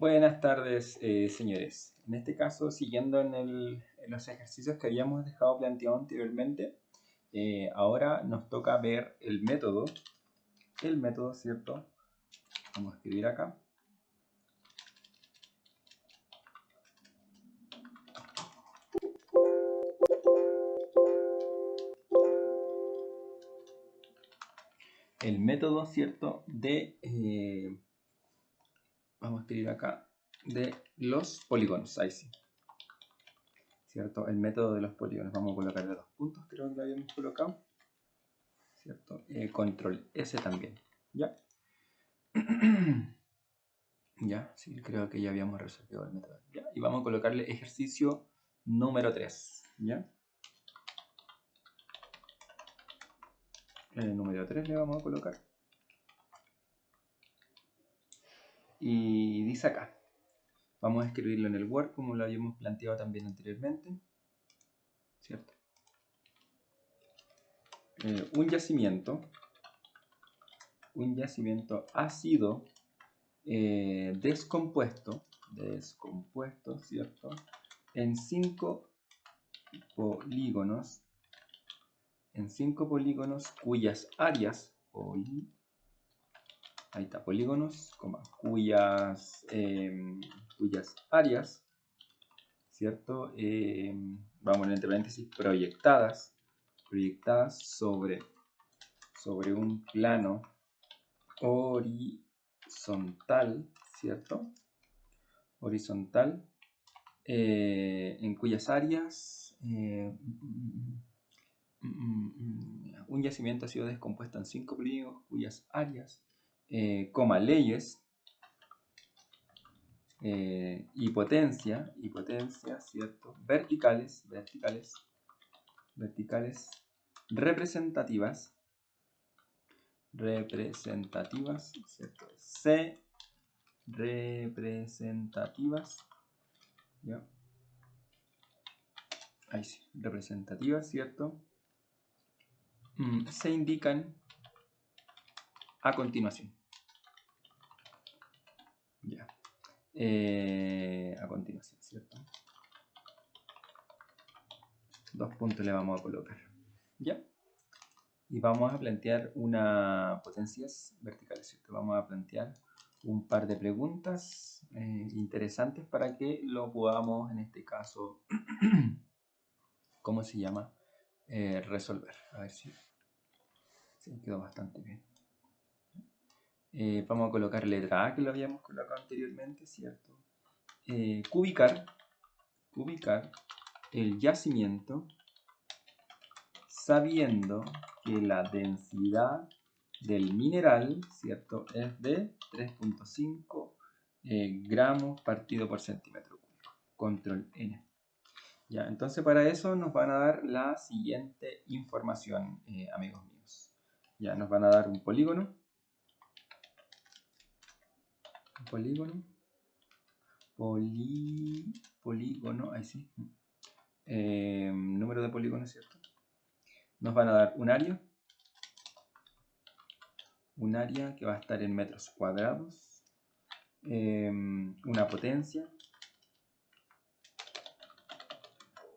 Buenas tardes, señores. En este caso, siguiendo en los ejercicios que habíamos dejado planteado anteriormente, ahora nos toca ver el método, ¿cierto? Vamos a escribir acá. El método, ¿cierto? Vamos a escribir acá, de los polígonos, ahí sí. ¿Cierto? El método de los polígonos. Vamos a colocarle 2 puntos, creo que lo habíamos colocado. ¿Cierto? Control S también, ¿ya? Ya, sí, creo que ya habíamos resolvido el método. ¿Ya? Y vamos a colocarle ejercicio número 3, ¿ya? El número 3 le vamos a colocar. Y dice acá. Vamos a escribirlo en el Word como lo habíamos planteado también anteriormente. ¿Cierto? Un yacimiento ha sido descompuesto, ¿cierto? En 5 polígonos, cuyas áreas, polígonos, cuyas áreas, ¿cierto? Vamos entre paréntesis, proyectadas sobre un plano horizontal, ¿cierto? Horizontal, en cuyas áreas un yacimiento ha sido descompuesto en 5 polígonos cuyas áreas, leyes y potencia, ¿cierto? Verticales representativas, ¿cierto? C representativas, ¿ya? Ahí sí, representativas, ¿cierto? Se indican a continuación. Ya. A continuación, ¿cierto? 2 puntos le vamos a colocar. ¿Ya? Y vamos a plantear una potencias verticales, ¿cierto? Vamos a plantear un par de preguntas interesantes para que lo podamos, en este caso, ¿cómo se llama? Resolver. A ver si quedó bastante bien. Vamos a colocar letra A, que lo habíamos colocado anteriormente, ¿cierto? Cubicar el yacimiento sabiendo que la densidad del mineral, ¿cierto? Es de 3.5 gramos partido por centímetro cúbico. Control N. Ya, entonces para eso nos van a dar la siguiente información, amigos míos. Ya, nos van a dar un polígono. Polígono, ahí sí. Número de polígonos, ¿cierto? Nos van a dar un área que va a estar en metros cuadrados, una potencia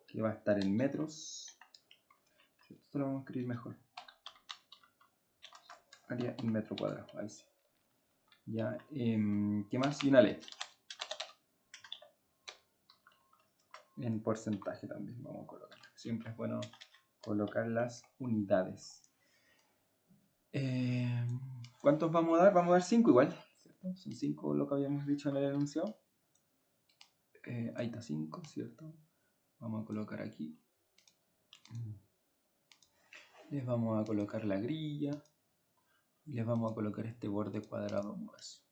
que va a estar en metros. Esto lo vamos a escribir mejor. Área en metro cuadrado, ahí sí. Ya, ¿qué más? Y una ley. En porcentaje también vamos a colocar. Siempre es bueno colocar las unidades. ¿Cuántos vamos a dar? Vamos a dar 5 igual, ¿cierto? Son 5 lo que habíamos dicho en el enunciado. Ahí está 5, ¿cierto? Vamos a colocar aquí. Les vamos a colocar la grilla. Y les vamos a colocar este borde cuadrado grueso.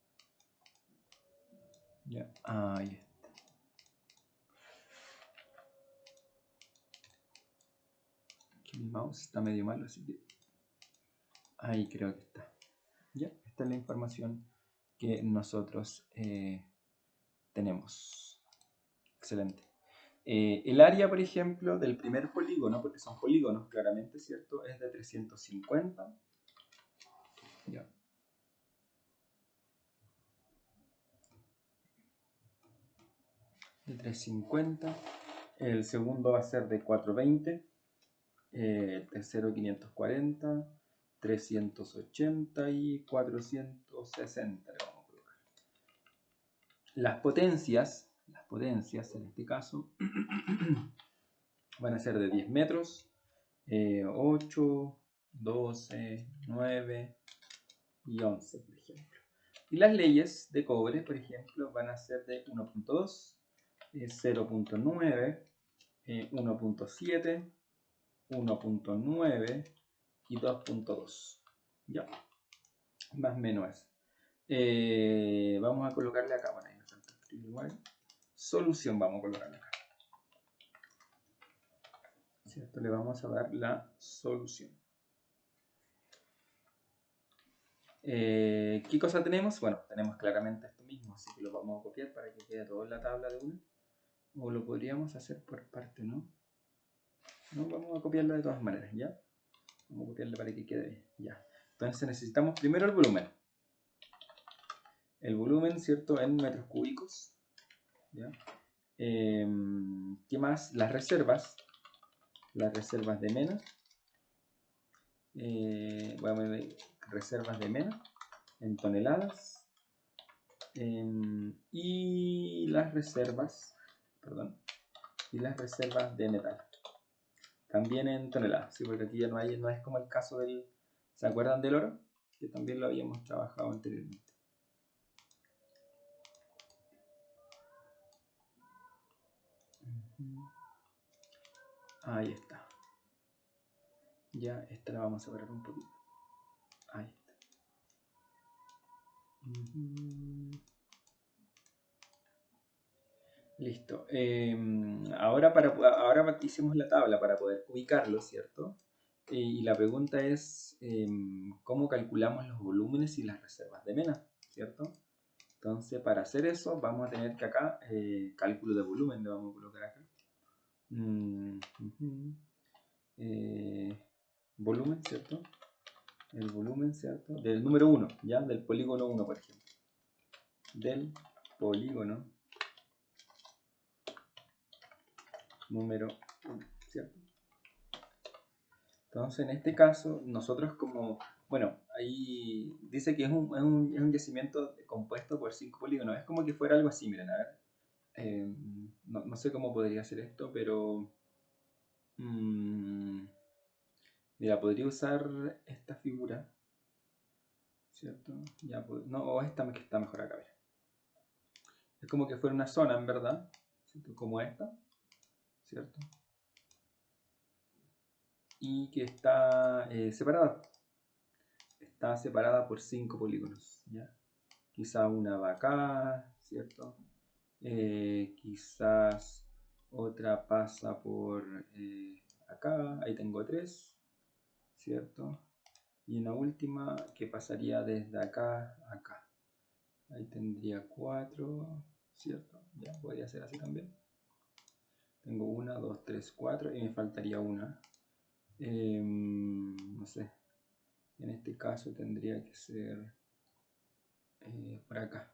Ya, ahí está. Aquí mi mouse está medio malo, así que ahí creo que está. Ya, esta es la información que nosotros tenemos. Excelente. El área, por ejemplo, del primer polígono, porque son polígonos claramente, ¿cierto? Es de 350. Ya. de 350. El segundo va a ser de 420. El tercero 540, 380 y 460 le vamos a colocar. Las potencias en este caso van a ser de 10 metros, 8, 12, 9 y 11, por ejemplo. Y las leyes de cobre, por ejemplo, van a ser de 1.2, 0.9, 1.7, 1.9 y 2.2. Ya, más o menos eso. Vamos a colocarle acá, bueno, ahí me falta escribir igual. Solución vamos a colocarle acá. ¿Cierto? Le vamos a dar la solución. ¿Qué cosa tenemos? Bueno, tenemos claramente esto mismo, así que lo vamos a copiar para que quede todo en la tabla de una. O lo podríamos hacer por parte, ¿no? No, vamos a copiarlo de todas maneras, ¿ya? Vamos a copiarlo para que quede ya. Entonces necesitamos primero el volumen. El volumen, ¿cierto? En metros cúbicos. ¿Ya? ¿Qué más? Las reservas. Las reservas de MENA. Voy a poner reservas de MENA en toneladas. Y las reservas, perdón, y las reservas de metal. También en toneladas, ¿sí? Porque aquí ya no es como el caso del... ¿Se acuerdan del oro? Que también lo habíamos trabajado anteriormente. Ahí está. Ya, esta la vamos a separar un poquito. Ahí está. Listo. Ahora hicimos la tabla para poder ubicarlo, ¿cierto? Y la pregunta es, ¿cómo calculamos los volúmenes y las reservas de MENA? ¿Cierto? Entonces, para hacer eso, vamos a tener que acá, cálculo de volumen, le vamos a colocar acá. Volumen, ¿cierto? El volumen, ¿cierto? Del número 1, ¿ya? Del polígono 1, por ejemplo. Del polígono número 1, ¿cierto? Entonces, en este caso, nosotros como... Bueno, ahí dice que es un yacimiento compuesto por 5 polígonos. Es como que fuera algo así, miren, a ver. No sé cómo podría ser esto, pero... mira, podría usar esta figura, ¿cierto? Ya, no, o esta que está mejor acá, mira. Es como que fuera una zona, en verdad, ¿cierto? Como esta, ¿cierto? Y que está separada. Está separada por 5 polígonos, ¿ya? Quizá una va acá, ¿cierto? Quizás otra pasa por acá, ahí tengo 3, ¿cierto? Y una última que pasaría desde acá a acá. Ahí tendría 4, ¿cierto? Ya, podría ser así también. Tengo 1, 2, 3, 4 y me faltaría una. No sé. En este caso tendría que ser por acá.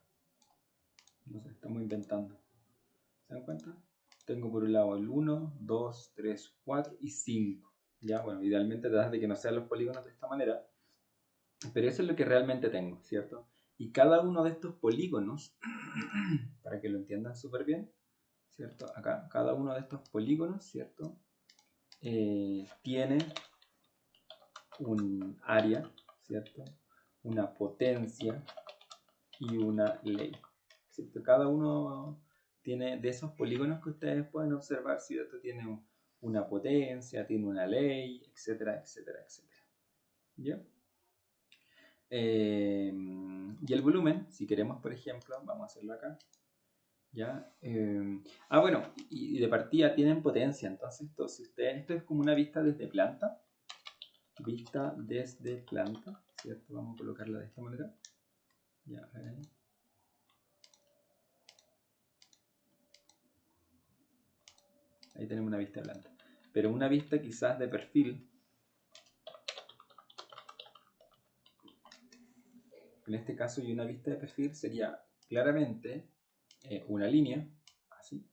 No sé, estamos inventando. ¿Se dan cuenta? Tengo por un lado el 1, 2, 3, 4 y 5. Ya, bueno, idealmente tratas de que no sean los polígonos de esta manera. Pero eso es lo que realmente tengo, ¿cierto? Y cada uno de estos polígonos, para que lo entiendan súper bien, ¿cierto? Acá, cada uno de estos polígonos, ¿cierto? Tiene un área, ¿cierto? Una potencia y una ley, ¿cierto? Cada uno tiene de esos polígonos que ustedes pueden observar, ¿cierto? Tiene una potencia, tiene una ley, etcétera, etcétera, etcétera. ¿Ya? Y el volumen, si queremos, por ejemplo, vamos a hacerlo acá. ¿Ya? Bueno, y de partida tienen potencia, entonces esto es como una vista desde planta. Vista desde planta, ¿cierto? Vamos a colocarla de esta manera. Ya, ahí tenemos una vista de planta. Pero una vista quizás de perfil. En este caso, y una vista de perfil sería claramente una línea, así,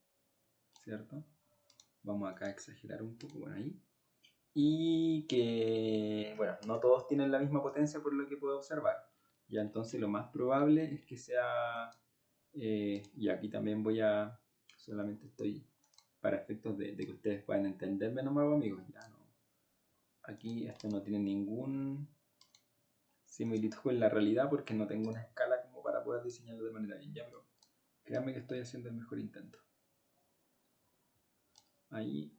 ¿cierto? Vamos acá a exagerar un poco, bueno, ahí. Y que, bueno, no todos tienen la misma potencia por lo que puedo observar. Ya, entonces lo más probable es que sea, y aquí también voy a, solamente estoy para efectos de que ustedes puedan entenderme nomás, amigos, ya no. Aquí esto no tiene ningún similitud con la realidad porque no tengo una escala como para poder diseñarlo de manera bien, ya, pero créanme que estoy haciendo el mejor intento. Ahí,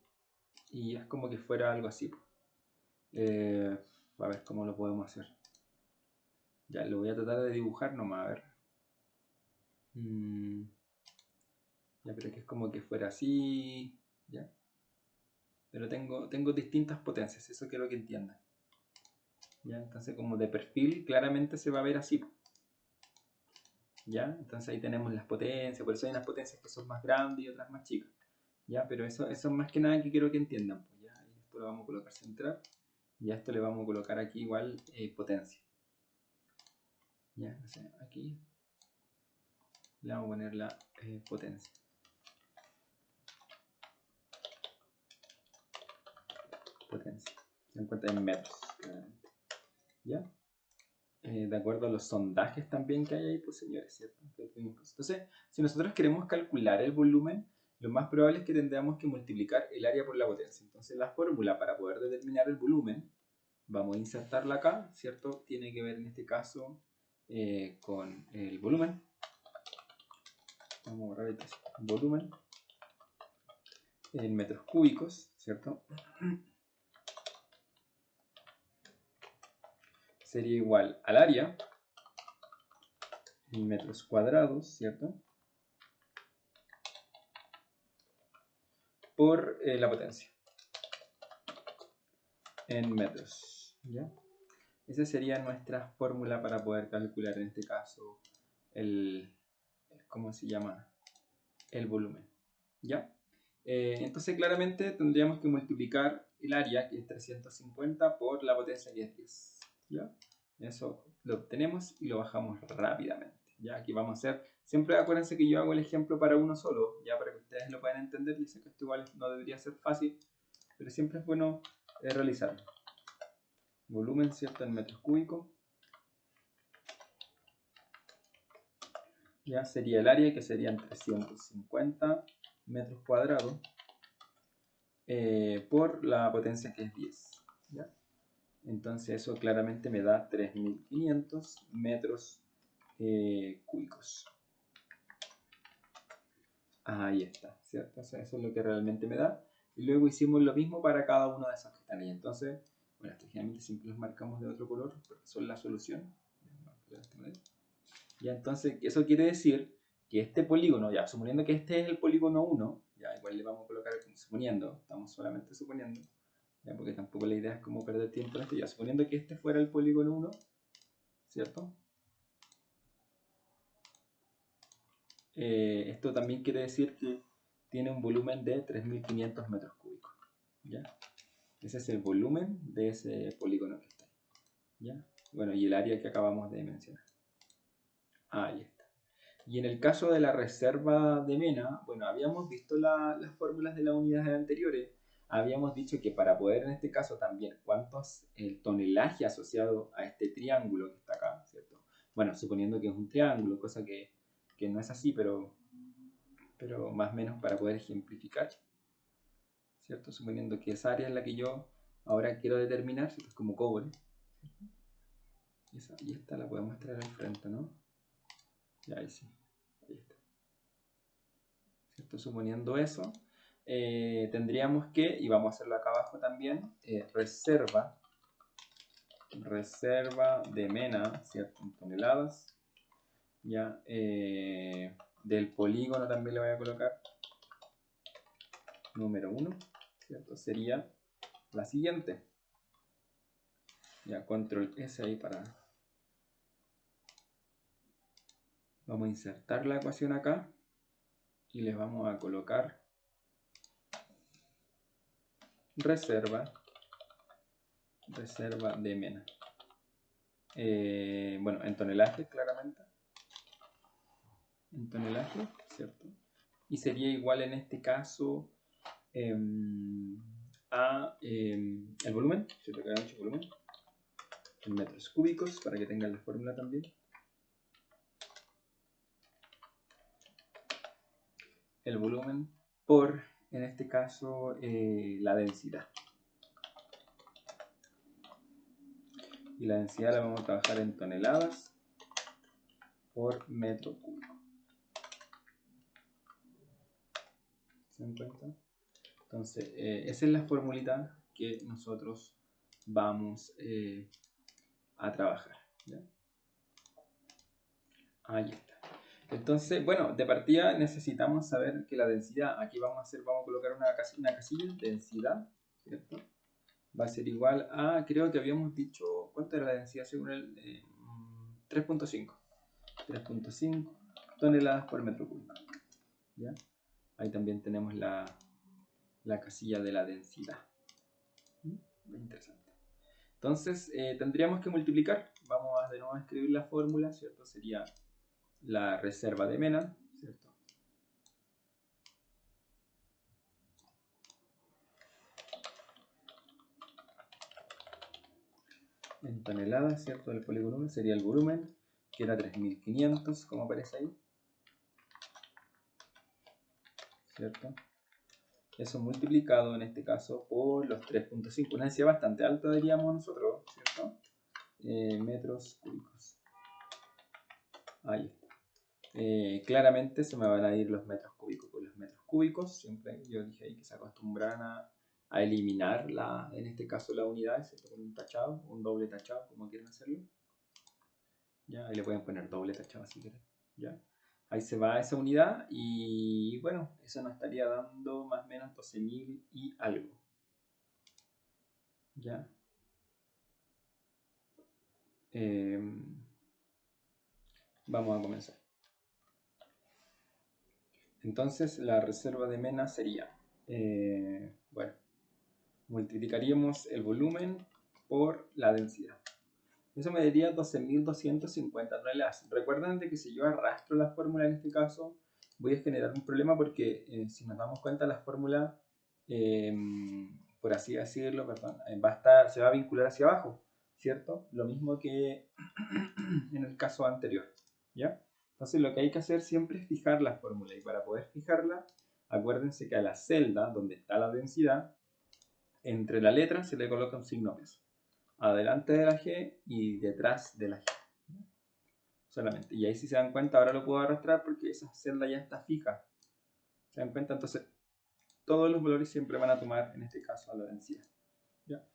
y es como que fuera algo así. A ver cómo lo podemos hacer. Ya, lo voy a tratar de dibujar nomás, a ver. Ya, pero que es como que fuera así, ya. Pero tengo distintas potencias, eso quiero que entiendan. Ya, entonces como de perfil claramente se va a ver así. Ya, entonces ahí tenemos las potencias, por eso hay unas potencias que son más grandes y otras más chicas. Ya, pero eso es más que nada que quiero que entiendan. Pues, ya, esto lo vamos a colocar central y a esto le vamos a colocar aquí igual potencia. Ya, entonces aquí le vamos a poner la potencia. Potencia. Se encuentra en metros, claramente. ¿Ya? De acuerdo a los sondajes también que hay ahí, pues señores, ¿cierto? Entonces, si nosotros queremos calcular el volumen, lo más probable es que tendríamos que multiplicar el área por la potencia. Entonces, la fórmula para poder determinar el volumen, vamos a insertarla acá, ¿cierto? Tiene que ver en este caso con el volumen. Vamos a borrar el volumen en metros cúbicos, ¿cierto? Sería igual al área en metros cuadrados, ¿cierto? Por la potencia en metros, ¿ya? Esa sería nuestra fórmula para poder calcular en este caso ¿cómo se llama? El volumen, ¿ya? Entonces claramente tendríamos que multiplicar el área, que es 350, por la potencia, que es 10, ¿ya? Eso lo obtenemos y lo bajamos rápidamente. Ya, aquí vamos a hacer, siempre acuérdense que yo hago el ejemplo para uno solo, ya para que ustedes lo puedan entender. Yo sé que esto igual no debería ser fácil, pero siempre es bueno realizarlo. Volumen, ¿cierto? En metros cúbicos. Ya sería el área, que serían 350 metros cuadrados por la potencia, que es 10. ¿Ya? Entonces eso claramente me da 3500 metros cúbicos. Ahí está, ¿cierto? O sea, eso es lo que realmente me da. Y luego hicimos lo mismo para cada una de esas que están ahí. Entonces, bueno, estos generalmente siempre los marcamos de otro color porque son la solución. Ya, entonces, eso quiere decir que este polígono, ya suponiendo que este es el polígono 1, ya igual le vamos a colocar suponiendo, estamos solamente suponiendo, ya, porque tampoco la idea es como perder tiempo en esto, ya suponiendo que este fuera el polígono 1, ¿cierto? Esto también quiere decir que tiene un volumen de 3500 metros cúbicos, ¿ya? Ese es el volumen de ese polígono que está ahí, ¿ya? Bueno, y el área que acabamos de mencionar. Ahí está. Y en el caso de la reserva de Mena, bueno, habíamos visto las fórmulas de las unidades anteriores. Habíamos dicho que para poder en este caso también cuántos el tonelaje asociado a este triángulo que está acá, ¿cierto? Bueno, suponiendo que es un triángulo, cosa que no es así, pero más o menos para poder ejemplificar, ¿cierto? Suponiendo que esa área es la que yo ahora quiero determinar, ¿cierto? Es como cobre, ¿cierto? Y esta la podemos traer al frente, ¿no? Ya, ahí sí. Ahí está. ¿Cierto? Suponiendo eso, tendríamos que, y vamos a hacerlo acá abajo también, reserva de Mena, ¿cierto? En toneladas. Ya, del polígono también le voy a colocar número 1, ¿cierto? Sería la siguiente. Ya, control S ahí para... Vamos a insertar la ecuación acá y les vamos a colocar reserva de Mena. Bueno, en tonelaje claramente. En tonelaje, ¿cierto? y sería igual en este caso a el volumen, ¿cierto? Que había dicho volumen, en metros cúbicos, para que tengan la fórmula también. El volumen por, en este caso, la densidad. Y la densidad la vamos a trabajar en toneladas por metro cúbico. ¿Se dan cuenta? Entonces, esa es la formulita que nosotros vamos a trabajar, ¿ya? Ahí está. Entonces, bueno, de partida necesitamos saber que la densidad, aquí vamos a colocar una casilla, densidad, ¿cierto? Va a ser igual a, creo que habíamos dicho, ¿cuánto era la densidad según el 3.5? 3.5 toneladas por metro cúbico, ¿ya? Ahí también tenemos la casilla de la densidad. Muy interesante. Entonces, tendríamos que multiplicar. Vamos a de nuevo a escribir la fórmula, ¿cierto? Sería la reserva de Mena, ¿cierto? En toneladas, ¿cierto? Del polígono 1 sería el volumen, que era 3500, como aparece ahí, ¿cierto? Eso multiplicado en este caso por los 3.5, una densidad bastante alta diríamos nosotros, ¿cierto? Metros cúbicos. Ahí está. Claramente se me van a ir los metros cúbicos con los metros cúbicos. Siempre yo dije ahí que se acostumbraran a eliminar en este caso la unidad, ¿cierto? Con un tachado, un doble tachado, como quieran hacerlo. ¿Ya? Ahí le pueden poner doble tachado si quieren. ¿Ya? Ahí se va esa unidad y bueno, eso nos estaría dando más o menos 12.000 y algo. ¿Ya? Vamos a comenzar. Entonces la reserva de Mena sería, bueno, multiplicaríamos el volumen por la densidad. Eso me daría 12.250 toneladas. Recuerden de que si yo arrastro la fórmula en este caso, voy a generar un problema porque si nos damos cuenta la fórmula, por así decirlo, perdón, se va a vincular hacia abajo, ¿cierto? Lo mismo que en el caso anterior, ¿ya? Entonces lo que hay que hacer siempre es fijar la fórmula y para poder fijarla, acuérdense que a la celda donde está la densidad, entre la letra se le coloca un signo peso. Adelante de la G y detrás de la G. Solamente. Y ahí si se dan cuenta, ahora lo puedo arrastrar porque esa celda ya está fija. ¿Se dan cuenta? Entonces, todos los valores siempre van a tomar, en este caso, a la densidad. ¿Ya?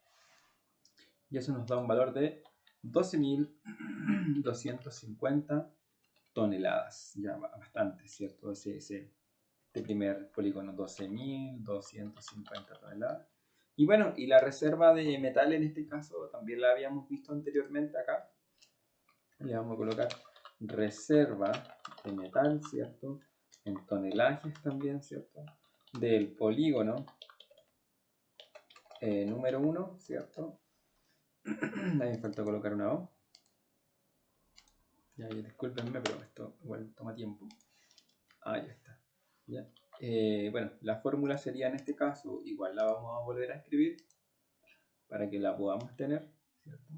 Y eso nos da un valor de 12.250 toneladas. Ya bastante, ¿cierto? Este primer polígono, 12.250 toneladas. Y bueno, y la reserva de metal en este caso también la habíamos visto anteriormente acá. Le vamos a colocar reserva de metal, ¿cierto? En tonelajes también, ¿cierto? Del polígono número 1, ¿cierto? Ahí me falta colocar una O. Ya, discúlpenme, pero esto igual toma tiempo. Ah, ya está. ¿Ya? Bueno, la fórmula sería en este caso, igual la vamos a volver a escribir para que la podamos tener, ¿cierto?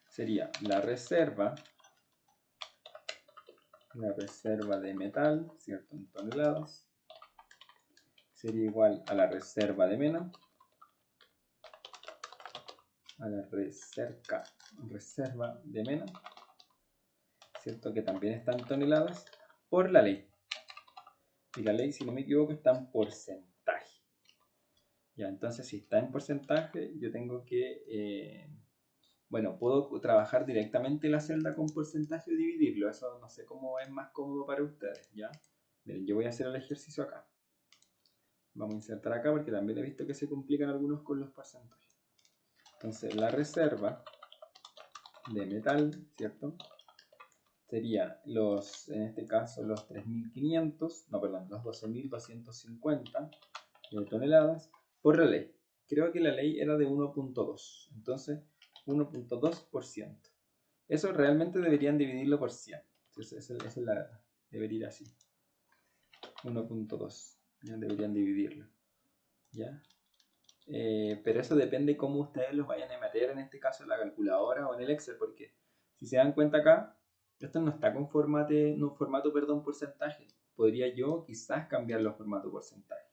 Sería la reserva de metal, ¿cierto? En toneladas, sería igual a la reserva de Mena, a la reserva de Mena, ¿cierto? Que también está en toneladas, por la ley. Y la ley, si no me equivoco, está en porcentaje. Ya, entonces si está en porcentaje, yo tengo que, bueno, puedo trabajar directamente la celda con porcentaje y dividirlo. Eso no sé cómo es más cómodo para ustedes, ¿ya? Miren, yo voy a hacer el ejercicio acá. Vamos a insertar acá porque también he visto que se complican algunos con los porcentajes. Entonces, la reserva de metal, ¿cierto? Sería en este caso, los 3.500, no, perdón, los 12.250 toneladas por la ley. Creo que la ley era de 1.2, entonces 1.2%. Eso realmente deberían dividirlo por 100. Entonces, esa es la verdad. Debería ir así. 1.2. Ya deberían dividirlo. ¿Ya? Pero eso depende cómo ustedes los vayan a meter, en este caso en la calculadora o en el Excel, porque si se dan cuenta acá, esto no está con formato porcentaje. Podría yo quizás cambiarlo a formato porcentaje.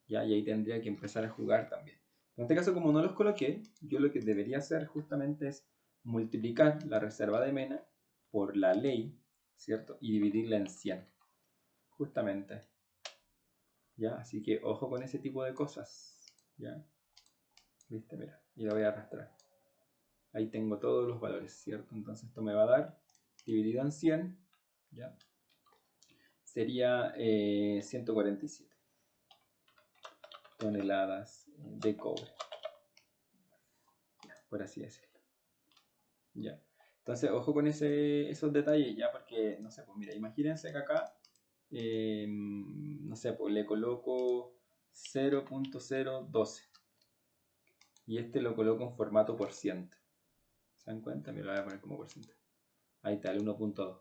¿Ya? Y ahí tendría que empezar a jugar también. En este caso, como no los coloqué, yo lo que debería hacer justamente es multiplicar la reserva de MENA por la ley, ¿cierto? Y dividirla en 100. Justamente. ¿Ya? Así que ojo con ese tipo de cosas. ¿Ya? ¿Viste? Mira, y la voy a arrastrar. Ahí tengo todos los valores, ¿cierto? Entonces esto me va a dar, dividido en 100, ¿ya? Sería 147 toneladas de cobre. Por así decirlo. ¿Ya? Entonces, ojo con esos detalles, ¿ya? Porque, no sé, pues mira, imagínense que acá, no sé, pues le coloco 0.012. Y este lo coloco en formato por ciento. ¿Se dan cuenta? Me lo voy a poner como por ciento. Ahí está, el 1.2.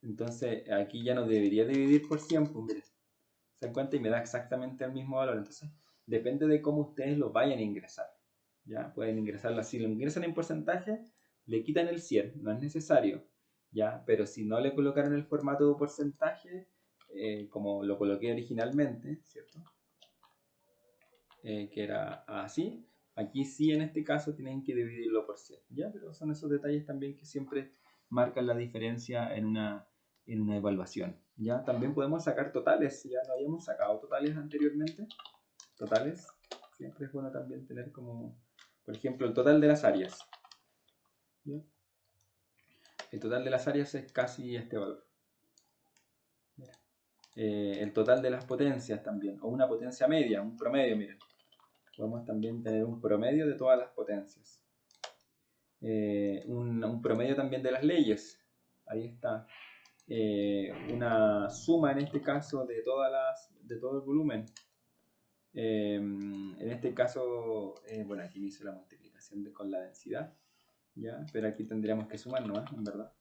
Entonces, aquí ya no debería dividir por 100, pues mire. ¿Se dan cuenta? Y me da exactamente el mismo valor. Entonces, depende de cómo ustedes lo vayan a ingresar. ¿Ya? Pueden ingresarlo así. Lo ingresan en porcentaje, le quitan el 100. No es necesario. ¿Ya? Pero si no le colocaron el formato de porcentaje, como lo coloqué originalmente, ¿cierto? Que era así. Aquí sí, en este caso, tienen que dividirlo por 100. ¿Ya? Pero son esos detalles también que siempre marcan la diferencia en una evaluación. ¿Ya? También podemos sacar totales. Ya no habíamos sacado totales anteriormente. Totales. Siempre es bueno también tener como, por ejemplo, el total de las áreas. ¿Ya? El total de las áreas es casi este valor. El total de las potencias también, o una potencia media, un promedio, miren. Podemos también tener un promedio de todas las potencias. Un promedio también de las leyes. Ahí está. Una suma en este caso de todo el volumen. En este caso, bueno, aquí hice la multiplicación con la densidad. ¿Ya? Pero aquí tendríamos que sumar nomás, en verdad.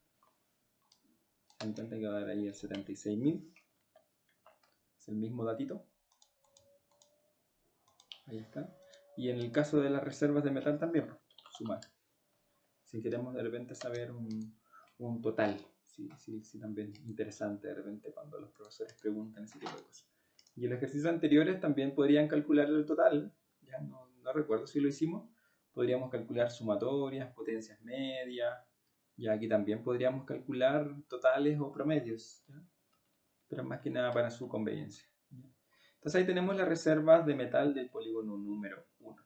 Se dan cuenta que va a dar ahí el 76.000. Es el mismo datito. Ahí está. Y en el caso de las reservas de metal también, sumar. Si queremos de repente saber un total. Sí, también interesante de repente cuando los profesores preguntan ese tipo de cosas. Y en los ejercicios anteriores también podrían calcular el total. Ya no recuerdo si lo hicimos. Podríamos calcular sumatorias, potencias medias. Ya aquí también podríamos calcular totales o promedios. ¿Ya? Pero más que nada para su conveniencia. Entonces ahí tenemos las reservas de metal del polígono número 1.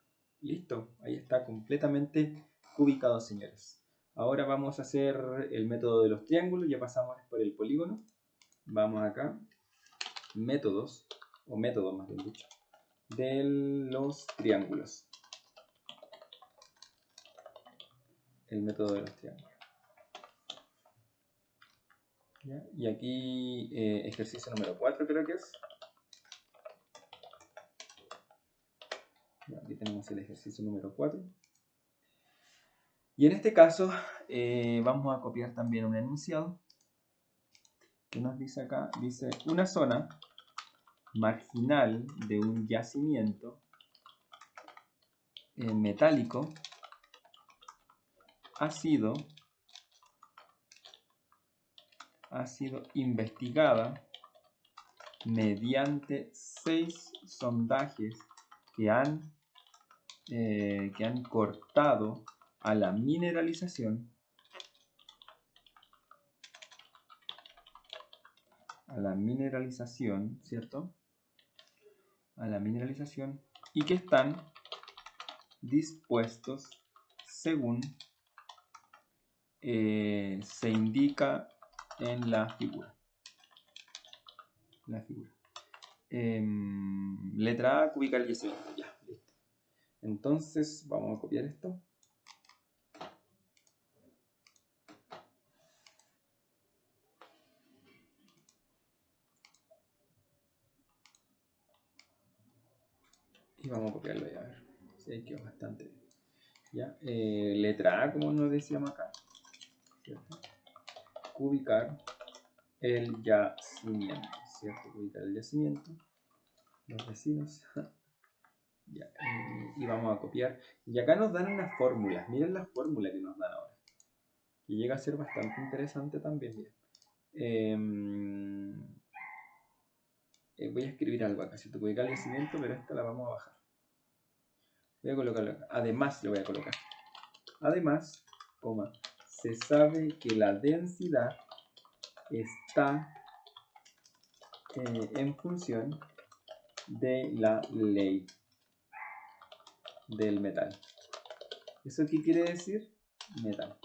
Listo, ahí está completamente ubicado, señores. Ahora vamos a hacer el método de los triángulos. Ya pasamos por el polígono. Vamos acá. Métodos, o método más bien dicho, de los triángulos. El método de los triángulos. ¿Ya? Y aquí ejercicio número 4 creo que es. Aquí tenemos el ejercicio número 4. Y en este caso vamos a copiar también un enunciado que nos dice acá, dice una zona marginal de un yacimiento metálico ha sido investigada mediante 6 sondajes que han cortado a la mineralización ¿cierto? A la mineralización y que están dispuestos según se indica en la figura. Letra A, cubicar el yacimiento. Ya, listo. Entonces vamos a copiar esto. Y vamos a copiarlo ya, a ver. Sí, ahí quedó bastante bien. ¿Ya? Letra A, como nos decíamos acá, ¿cierto? Ubicar el yacimiento, ¿cierto? Ubicar el yacimiento, los vecinos. Ya, y vamos a copiar. Y acá nos dan unas fórmulas. Miren la fórmula que nos dan ahora. Que llega a ser bastante interesante también. Miren. Voy a escribir algo acá. Si te ubicar el yacimiento, pero esta la vamos a bajar. Voy a colocarlo acá. Además, lo voy a colocar. Además, coma, se sabe que la densidad está en función de la ley del metal. ¿Eso qué quiere decir? Metal.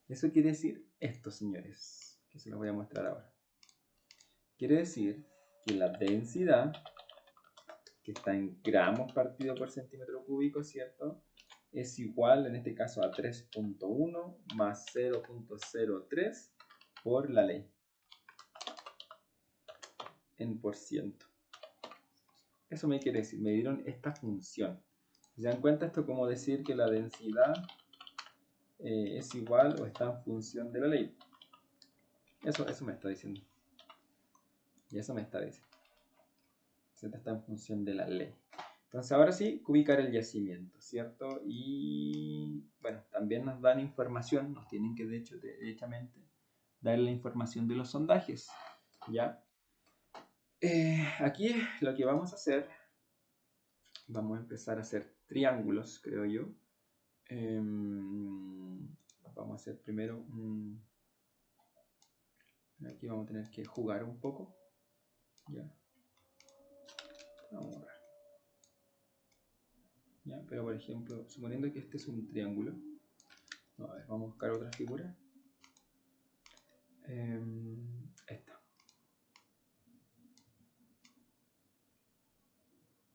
Eso quiere decir esto, señores, que se los voy a mostrar ahora. Quiere decir que la densidad, que está en gramos partido por centímetro cúbico, ¿cierto? Es igual, en este caso, a 3.1 más 0.03 por la ley. En por ciento. Eso me quiere decir, me dieron esta función. ¿Se dan cuenta? Esto como decir que la densidad es igual o está en función de la ley. Eso me está diciendo. Y eso me está diciendo. Z está en función de la ley. Entonces ahora sí, ubicar el yacimiento, ¿cierto? Y bueno, también nos dan información, nos tienen que derechamente dar la información de los sondajes, ¿ya? Aquí lo que vamos a hacer, vamos a empezar a hacer triángulos, creo yo. Vamos a hacer primero un... Aquí vamos a tener que jugar un poco, ¿ya? Vamos a ver. ¿Ya? Pero por ejemplo, suponiendo que este es un triángulo, no, a ver, vamos a buscar otra figura. Esta.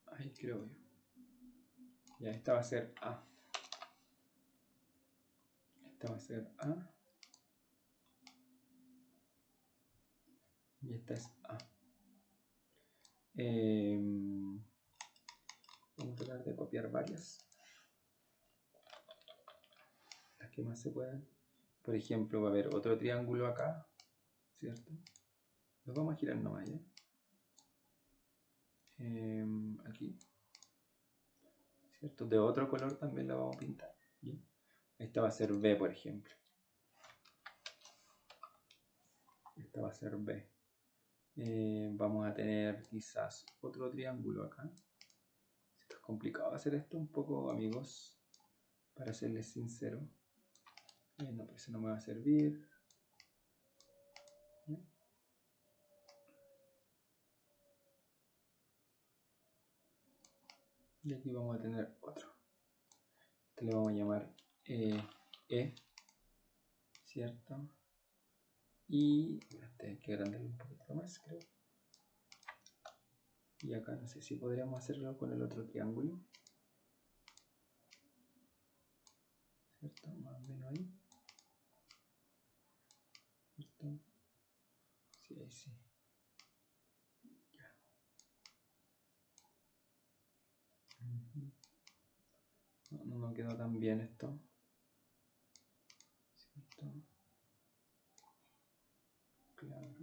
Ahí creo yo. Ya, esta va a ser A. Esta va a ser A. Y esta es A. Vamos a tratar de copiar varias. Las que más se puedan. Por ejemplo, va a haber otro triángulo acá, ¿cierto? Los vamos a girar nomás, ¿ya? Aquí, ¿cierto? De otro color también la vamos a pintar, ¿ya? Esta va a ser B, por ejemplo. Esta va a ser B. Vamos a tener quizás otro triángulo acá. Esto es complicado hacer esto un poco, amigos, para serles sincero. No, pues eso no me va a servir. ¿Ya? Y aquí vamos a tener otro. Este le vamos a llamar E, ¿cierto? Y este hay que agrandarlo un poquito más, creo. Y acá no sé si podríamos hacerlo con el otro triángulo, ¿cierto? Más o menos ahí, ¿cierto? Sí, ahí sí. Ya. No quedó tan bien esto, ¿cierto? Claro.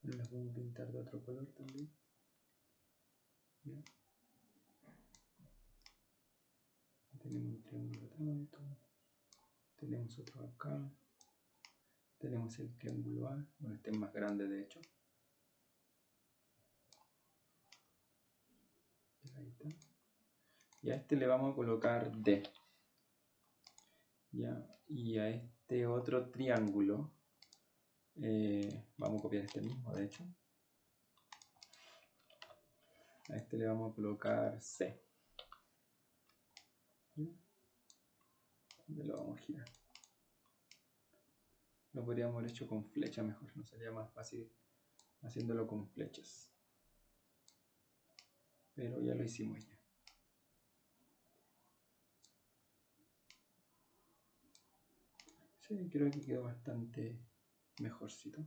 Las vamos a pintar de otro color también. ¿Ya? Tenemos un triángulo tanto. Tenemos otro acá. Tenemos el triángulo A. Bueno, este es más grande de hecho. Ahí está. Y a este le vamos a colocar D. ¿Ya? Y a este otro triángulo vamos a copiar este mismo, de hecho. A este le vamos a colocar C. ¿Ya? Lo vamos a girar. Lo podríamos haber hecho con flecha mejor, no sería más fácil haciéndolo con flechas. Pero ya lo hicimos ya. Sí, creo que quedó bastante mejorcito.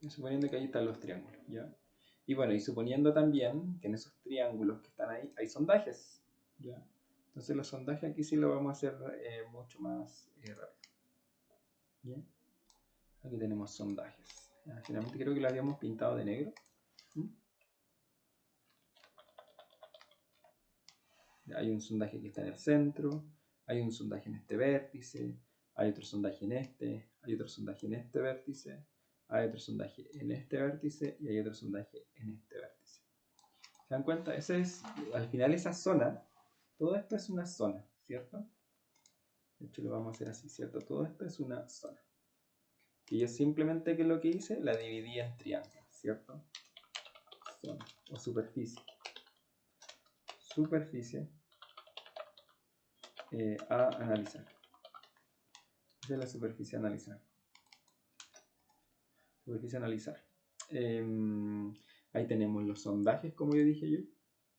Suponiendo que ahí están los triángulos, ¿ya? Y bueno, y suponiendo también que en esos triángulos que están ahí hay sondajes, ¿ya? Entonces los sondajes aquí sí lo vamos a hacer mucho más rápido. ¿Bien? Aquí tenemos sondajes. Finalmente creo que lo habíamos pintado de negro. Hay un sondaje que está en el centro, hay un sondaje en este vértice, hay otro sondaje en este, hay otro sondaje en este vértice, hay otro sondaje en este vértice y hay otro sondaje en este vértice. ¿Se dan cuenta? Ese es, al final esa zona, todo esto es una zona, ¿cierto? De hecho lo vamos a hacer así, ¿cierto? Todo esto es una zona. Y yo simplemente, ¿qué es lo que hice? La dividí en triángulos, ¿cierto? Zona o superficie. Superficie a analizar. Esa es la superficie a analizar. Superficie a analizar. Ahí tenemos los sondajes, como yo dije yo.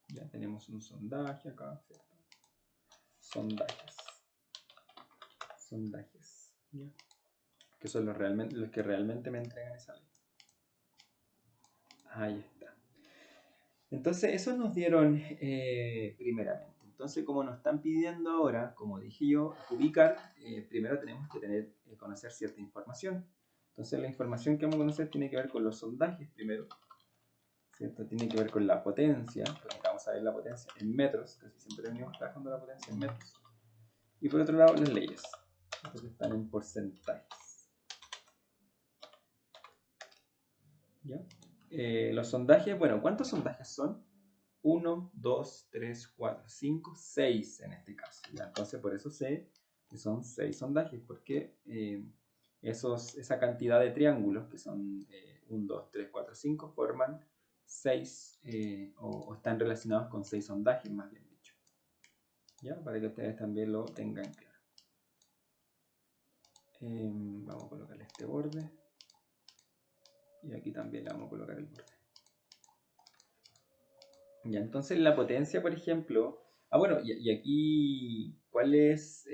Ya tenemos un sondaje acá, ¿cierto? Sondajes. Sondajes. ¿Ya? Que son los que realmente me entregan esa ley. Ahí está. Entonces, eso nos dieron primeramente. Entonces, como nos están pidiendo ahora, como dije yo, ubicar, primero tenemos que conocer cierta información. Entonces, la información que vamos a conocer tiene que ver con los sondajes primero, ¿cierto? Tiene que ver con la potencia, porque vamos a ver la potencia en metros, casi siempre venimos trabajando la potencia en metros. Y por otro lado, las leyes, que están en porcentajes. ¿Ya? Los sondajes, bueno, ¿cuántos sondajes son? 1, 2, 3, 4, 5, 6 en este caso. ¿Ya? Entonces por eso sé que son 6 sondajes, porque esa cantidad de triángulos, que son 1, 2, 3, 4, 5, forman 6 o están relacionados con 6 sondajes, más bien dicho. ¿Ya? Para que ustedes también lo tengan claro. Vamos a colocarle este borde. Y aquí también le vamos a colocar el borde. Ya, entonces la potencia, por ejemplo... Ah, bueno, y aquí, ¿cuál es?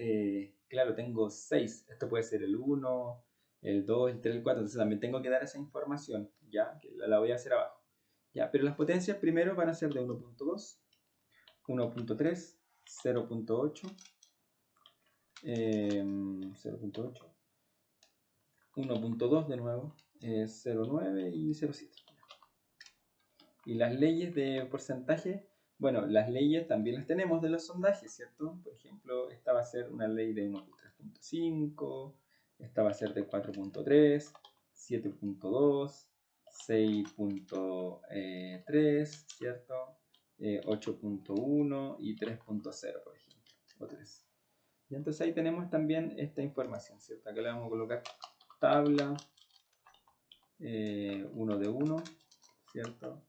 Claro, tengo 6. Esto puede ser el 1, el 2, el 3, el 4. Entonces también tengo que dar esa información, ¿ya? Que la voy a hacer abajo. Ya, pero las potencias primero van a ser de 1.2, 1.3, 0.8, 0.8, 1.2 de nuevo, 0.9 y 0.7. Y las leyes de porcentaje, bueno, las leyes también las tenemos de los sondajes, ¿cierto? Por ejemplo, esta va a ser una ley de 1.3.5, esta va a ser de 4.3, 7.2, 6.3, ¿cierto? 8.1 y 3.0, por ejemplo, o 3. Y entonces ahí tenemos también esta información, ¿cierto? Acá le vamos a colocar tabla 1 de 1, ¿cierto?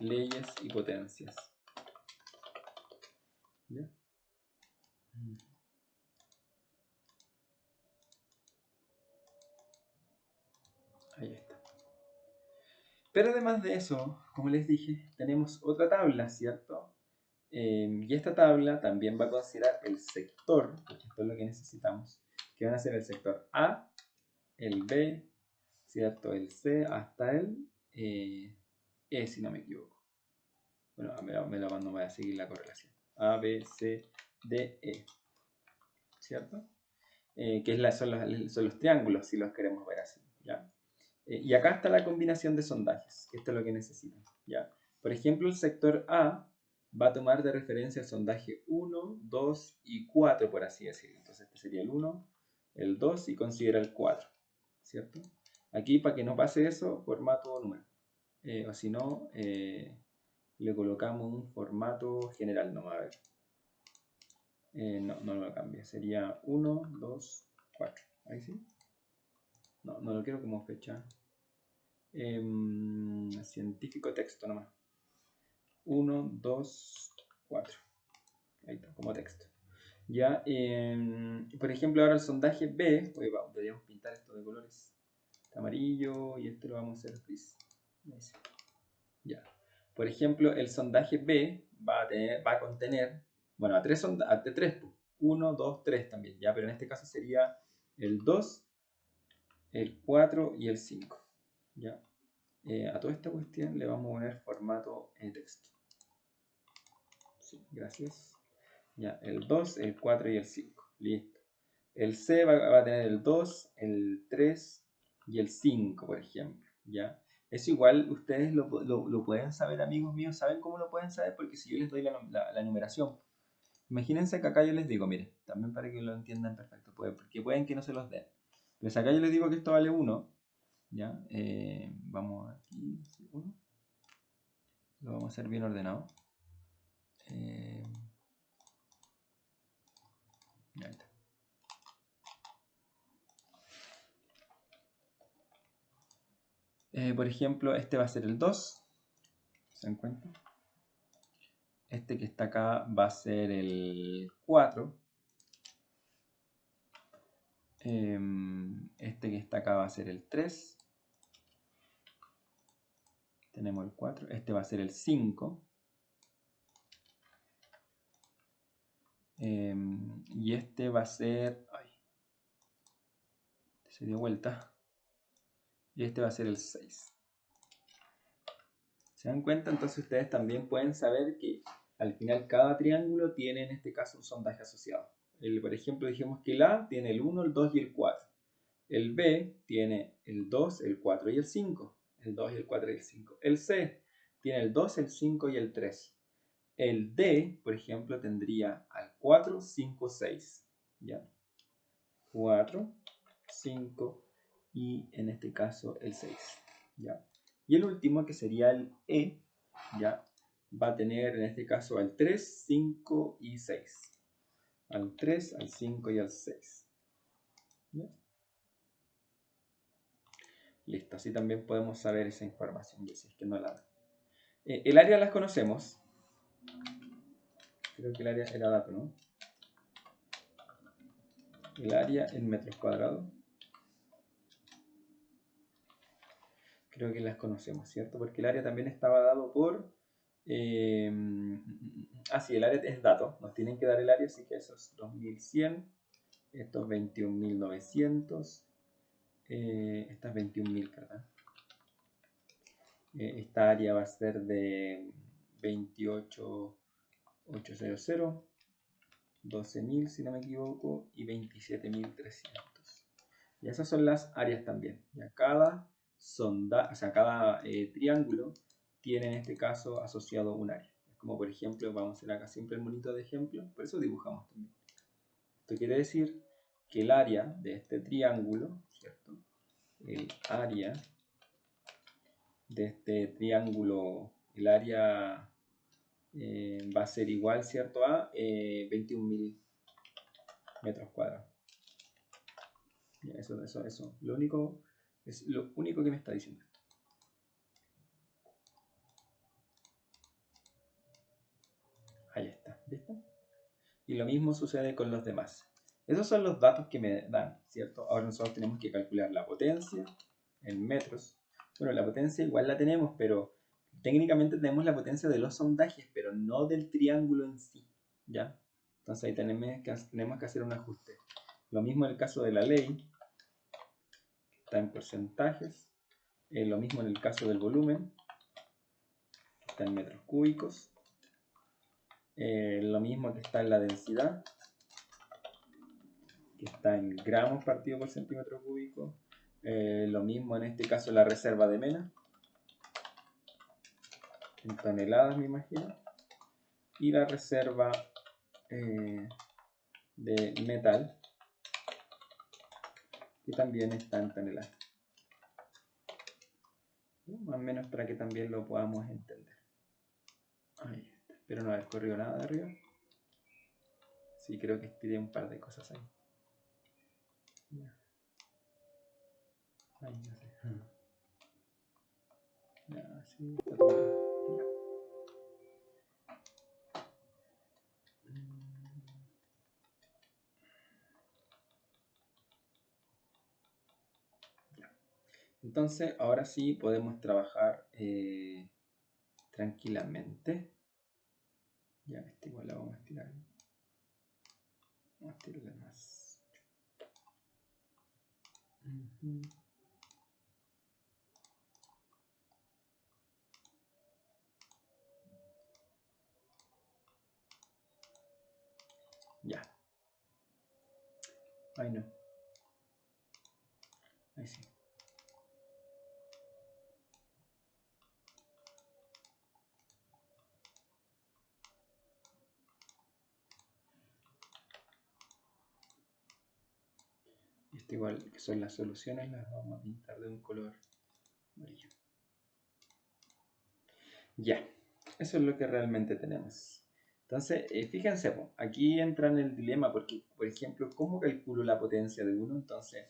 Leyes y potencias. ¿Ya? Ahí está. Pero además de eso, como les dije, tenemos otra tabla, ¿cierto? Y esta tabla también va a considerar el sector, porque esto es lo que necesitamos, que van a ser el sector A, el B, ¿cierto? El C hasta el E, si no me equivoco. Bueno, no voy a seguir la correlación. A, B, C, D, E. ¿Cierto? Que son los triángulos, si los queremos ver así. ¿Ya? Y acá está la combinación de sondajes, que esto es lo que necesitan. ¿Ya? Por ejemplo, el sector A va a tomar de referencia el sondaje 1, 2 y 4, por así decirlo. Entonces este sería el 1, el 2 y considera el 4. ¿Cierto? Aquí, para que no pase eso, formato número. O si no, le colocamos un formato general nomás. A ver. No lo cambia. Sería 1, 2, 4. Ahí sí. No lo quiero como fecha. Científico texto nomás. 1, 2, 4. Ahí está, como texto. Ya, por ejemplo, ahora el sondaje B, podríamos pintar esto de colores amarillo y este lo vamos a hacer gris. Ya. Por ejemplo, el sondaje B va a contener, bueno, a tres, 1, 2, 3 también, ya, pero en este caso sería el 2, el 4 y el 5. Ya. A toda esta cuestión le vamos a poner formato texto. Sí, gracias. Ya, el 2, el 4 y el 5. Listo. El C va a tener el 2, el 3 y el 5, por ejemplo. ¿Ya? Eso igual ustedes lo pueden saber, amigos míos. ¿Saben cómo lo pueden saber? Porque si yo les doy la numeración. Imagínense que acá yo les digo, miren, también para que lo entiendan perfecto, porque pueden que no se los den. Pero si acá yo les digo que esto vale 1, ¿ya? Vamos aquí, 1. Lo vamos a hacer bien ordenado. Ya está. Por ejemplo, este va a ser el 2. ¿Se dan cuenta? Este que está acá va a ser el 4. Este que está acá va a ser el 3. Tenemos el 4. Este va a ser el 5. Y este va a ser... Ay, se dio vuelta. Y este va a ser el 6. ¿Se dan cuenta? Entonces ustedes también pueden saber que al final cada triángulo tiene en este caso un sondaje asociado. Por ejemplo, dijimos que el A tiene el 1, el 2 y el 4. El B tiene el 2, el 4 y el 5. El 2 y el 4 y el 5. El C tiene el 2, el 5 y el 3. El D, por ejemplo, tendría al 4, 5, 6. ¿Ya? 4, 5 y en este caso el 6. ¿Ya? Y el último, que sería el E, ¿ya? Va a tener en este caso al 3, 5 y 6. Al 3, al 5 y al 6. ¿Ya? Listo, así también podemos saber esa información, si es que no la dan. El área las conocemos. Creo que el área era dato, ¿no? El área en metros cuadrados. Creo que las conocemos, ¿cierto? Porque el área también estaba dado por... sí, el área es dato. Nos tienen que dar el área, así que eso es 2100. Esto es 21.900. Esta es 21.000, ¿verdad? Esta área va a ser de 28.800, 12.000 si no me equivoco, y 27.300. Y esas son las áreas también. Ya cada triángulo tiene en este caso asociado un área. Como por ejemplo, vamos a hacer acá siempre el monito de ejemplo, por eso dibujamos también. Esto quiere decir que el área de este triángulo, ¿cierto? El área de este triángulo, el área va a ser igual, ¿cierto? A 21.000 metros cuadrados. Eso. Es lo único que me está diciendo esto. Ahí está, ¿viste? Y lo mismo sucede con los demás. Esos son los datos que me dan, ¿cierto? Ahora nosotros tenemos que calcular la potencia en metros. Bueno, la potencia igual la tenemos, pero técnicamente tenemos la potencia de los sondajes, pero no del triángulo en sí, ¿ya? Entonces ahí tenemos que hacer un ajuste. Lo mismo en el caso de la ley, que está en porcentajes. Lo mismo en el caso del volumen, que está en metros cúbicos. Lo mismo que está en la densidad, que está en gramos partido por centímetro cúbico. Lo mismo en este caso la reserva de mena, en toneladas me imagino. Y la reserva de metal, que también está en toneladas. Más o menos para que también lo podamos entender. Ahí está. Espero no haber corrido nada de arriba. Sí, creo que estiré un par de cosas ahí. Ya. Ahí, no sé. Ya, sí, está todo bien. Ya. Entonces, ahora sí podemos trabajar tranquilamente. Ya, esta igual la vamos a estirar. Vamos a estirarla más. Ahí sí. Esto igual que son las soluciones, las vamos a pintar de un color amarillo. Ya, eso es lo que realmente tenemos. Entonces, fíjense, aquí entra en el dilema porque, por ejemplo, ¿cómo calculo la potencia de 1? Entonces,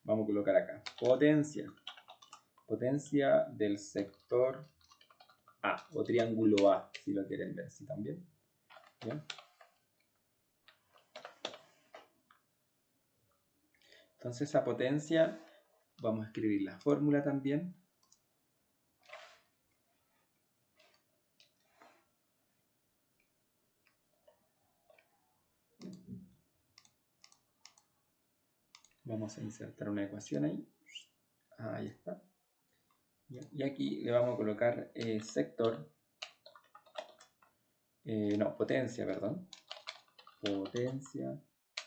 vamos a colocar acá, potencia del sector A, o triángulo A, si lo quieren ver así también. ¿Bien? Entonces, esa potencia, vamos a escribir la fórmula también. Vamos a insertar una ecuación ahí. Ahí está. Y aquí le vamos a colocar sector. Potencia, perdón. Potencia,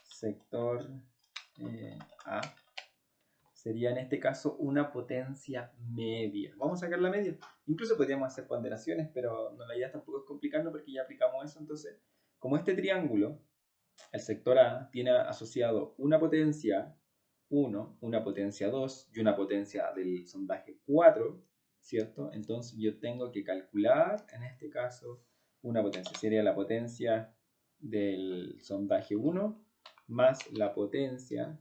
sector A. Sería en este caso una potencia media. Vamos a sacar la media. Incluso podríamos hacer ponderaciones, pero no, la idea tampoco es complicarnos porque ya aplicamos eso. Entonces, como este triángulo, el sector A tiene asociado una potencia 1, una potencia 2 y una potencia del sondaje 4, ¿cierto? Entonces yo tengo que calcular, en este caso, una potencia. Sería la potencia del sondaje 1 más la potencia,